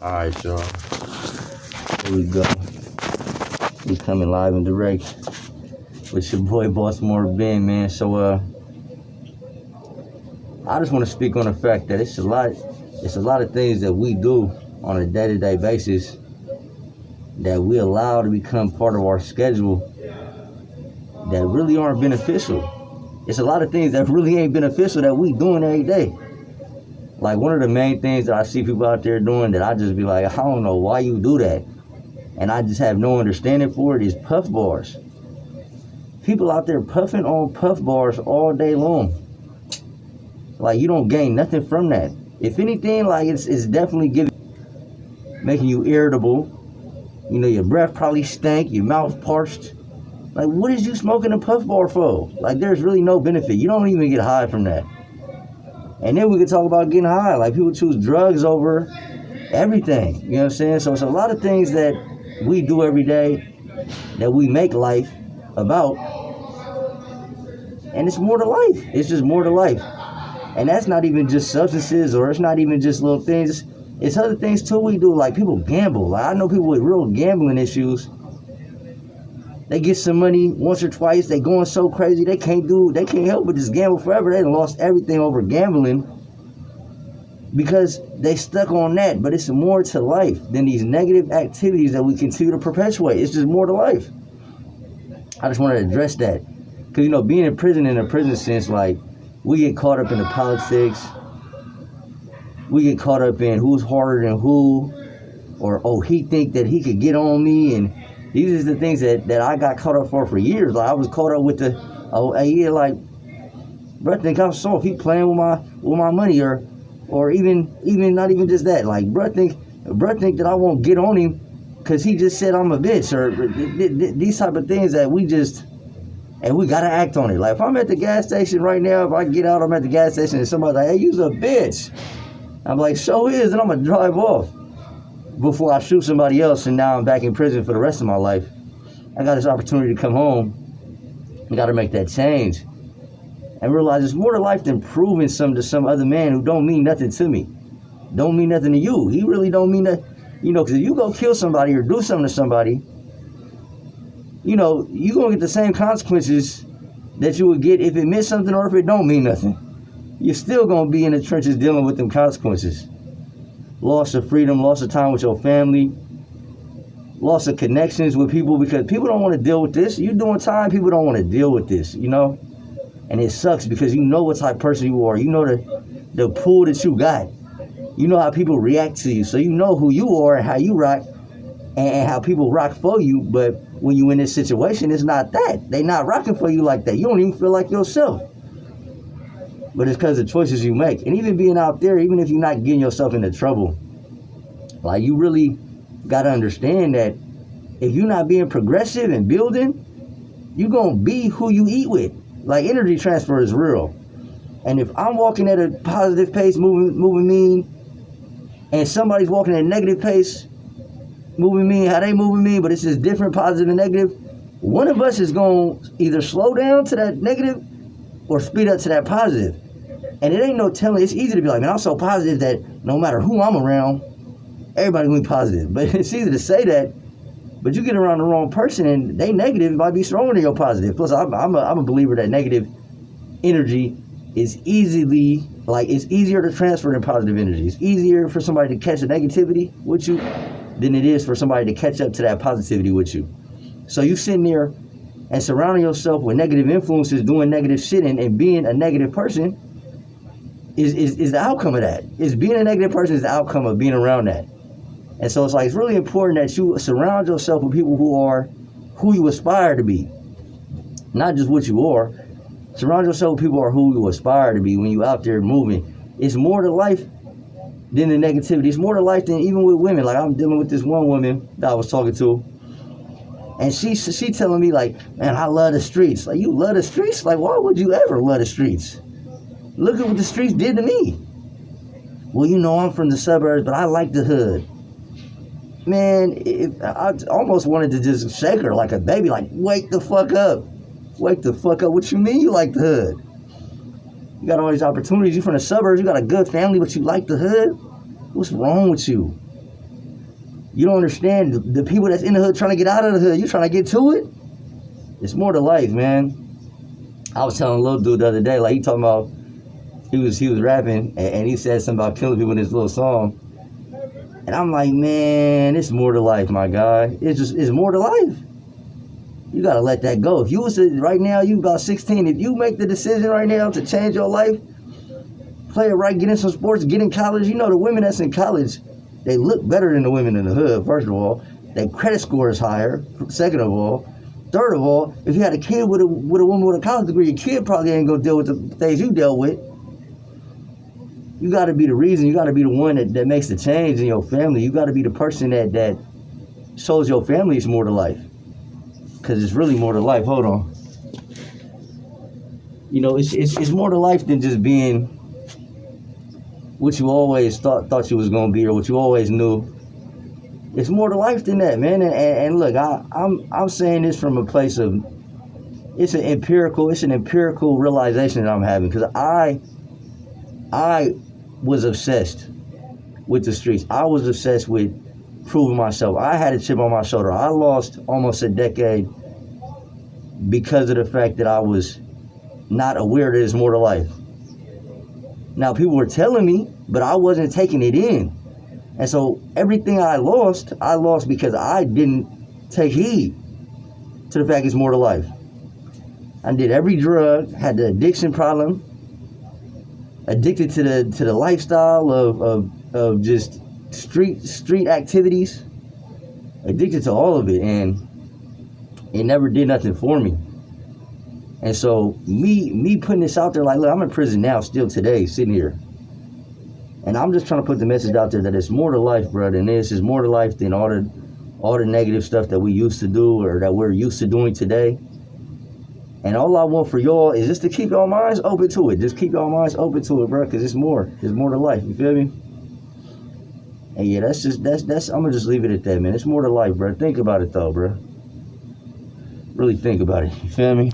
Alright, y'all. Here we go. We coming live and direct with your boy Baltimore Ben, man. So I just want to speak on the fact that it's a lot of things that we do on a day-to-day basis that we allow to become part of our schedule that really aren't beneficial. It's a lot of things that really ain't beneficial that we doing every day. Like, one of the main things that I see people out there doing that I just be like, I don't know why you do that, and I just have no understanding for it, is puff bars. People out there puffing on puff bars all day long. Like, you don't gain nothing from that. If anything, like, it's definitely making you irritable. You know, your breath probably stank, your mouth parched. Like, what is you smoking a puff bar for? Like, there's really no benefit. You don't even get high from that. And then we could talk about getting high. Like, people choose drugs over everything. You know what I'm saying? So it's a lot of things that we do every day that we make life about. And it's more to life. It's just more to life. And that's not even just substances, or it's not even just little things. It's other things too we do. Like, people gamble. Like, I know people with real gambling issues. They get some money once or twice. They going so crazy they can't help but just gamble forever. They done lost everything over gambling because they stuck on that. But it's more to life than these negative activities that we continue to perpetuate. It's just more to life. I just want to address that. Because, you know, being in prison, in a prison sense, like, we get caught up in the politics. We get caught up in who's harder than who. Or, oh, he think that he could get on me. And these are the things that I got caught up for years. Like, I was caught up with the, like, bro, think I'm soft. He playing with my money, or even not even just that. Like, bro, think that I won't get on him because he just said I'm a bitch, or these type of things that we just, and we gotta act on it. Like, if I'm at the gas station right now, if I get out, I'm at the gas station and somebody's like, hey, you's a bitch. I'm like, so is, and I'm gonna drive off before I shoot somebody else, and now I'm back in prison for the rest of my life. I got this opportunity to come home. I got to make that change and realize it's more to life than proving something to some other man who don't mean nothing to me, don't mean nothing to you. He really don't mean that, you know, because if you go kill somebody or do something to somebody, you know, you gonna get the same consequences that you would get if it meant something or if it don't mean nothing. You're still gonna be in the trenches dealing with them consequences. Loss of freedom, loss of time with your family, loss of connections with people, because people don't want to deal with this. You doing time, people don't want to deal with this, you know? And it sucks because you know what type of person you are. You know the pull that you got. You know how people react to you. So you know who you are and how you rock and how people rock for you. But when you in this situation, it's not that. They not rocking for you like that. You don't even feel like yourself. But it's because of choices you make. And even being out there, even if you're not getting yourself into trouble, like, you really got to understand that if you're not being progressive and building, you're going to be who you eat with. Like, energy transfer is real. And if I'm walking at a positive pace, moving mean, and somebody's walking at a negative pace, moving mean, how they moving mean, but it's just different, positive and negative, one of us is going to either slow down to that negative or speed up to that positive. And it ain't no telling. It's easy to be like, man, I'm so positive that no matter who I'm around, everybody's going to be positive. But it's easy to say that, but you get around the wrong person and they negative might be stronger than your positive. Plus, I'm a believer that negative energy is it's easier to transfer than positive energy. It's easier for somebody to catch a negativity with you than it is for somebody to catch up to that positivity with you. So you sitting there and surrounding yourself with negative influences, doing negative shit, and being a negative person is the outcome of that. Is being a negative person is the outcome of being around that. And so it's like, it's really important that you surround yourself with people who are who you aspire to be. Not just what you are. Surround yourself with people who are who you aspire to be when you out there moving. It's more to life than the negativity. It's more to life than even with women. Like, I'm dealing with this one woman that I was talking to. And she telling me, like, man, I love the streets. Like, you love the streets? Like, why would you ever love the streets? Look at what the streets did to me. Well, you know, I'm from the suburbs, but I like the hood. Man, I almost wanted to just shake her like a baby. Like, wake the fuck up. Wake the fuck up. What you mean you like the hood? You got all these opportunities. You from the suburbs. You got a good family, but you like the hood? What's wrong with you? You don't understand the people that's in the hood trying to get out of the hood. You trying to get to it? It's more to life, man. I was telling a little dude the other day, like he talking about, he was rapping and he said something about killing people in this little song. And I'm like, man, it's more to life, my guy. It's more to life. You gotta let that go. If you was to, right now, you about 16, if you make the decision right now to change your life, play it right, get in some sports, get in college, you know the women that's in college, they look better than the women in the hood, first of all. Their credit score is higher, second of all. Third of all, if you had a kid with a woman with a college degree, your kid probably ain't gonna deal with the things you dealt with. You gotta be the reason, you gotta be the one that makes the change in your family. You gotta be the person that shows your family it's more to life. Cause it's really more to life. Hold on. You know, it's more to life than just being what you always thought you was gonna be or what you always knew. It's more to life than that, man. And look, I'm saying this from a place of it's an empirical realization that I'm having, because I was obsessed with the streets. I was obsessed with proving myself. I had a chip on my shoulder. I lost almost a decade because of the fact that I was not aware that there's more to life. Now, people were telling me, but I wasn't taking it in. And so everything I lost because I didn't take heed to the fact it's more to life. I did every drug, had the addiction problem, addicted to the lifestyle of just street activities, addicted to all of it, and it never did nothing for me. And so me putting this out there, like, look, I'm in prison now, still today, sitting here. And I'm just trying to put the message out there that it's more to life, bro, than this. It's more to life than all the negative stuff that we used to do or that we're used to doing today. And all I want for y'all is just to keep y'all minds open to it. Just keep y'all minds open to it, bro, because it's more. It's more to life. You feel me? And yeah, that's I'm gonna just leave it at that, man. It's more to life, bro. Think about it though, bro. Really think about it. You feel me?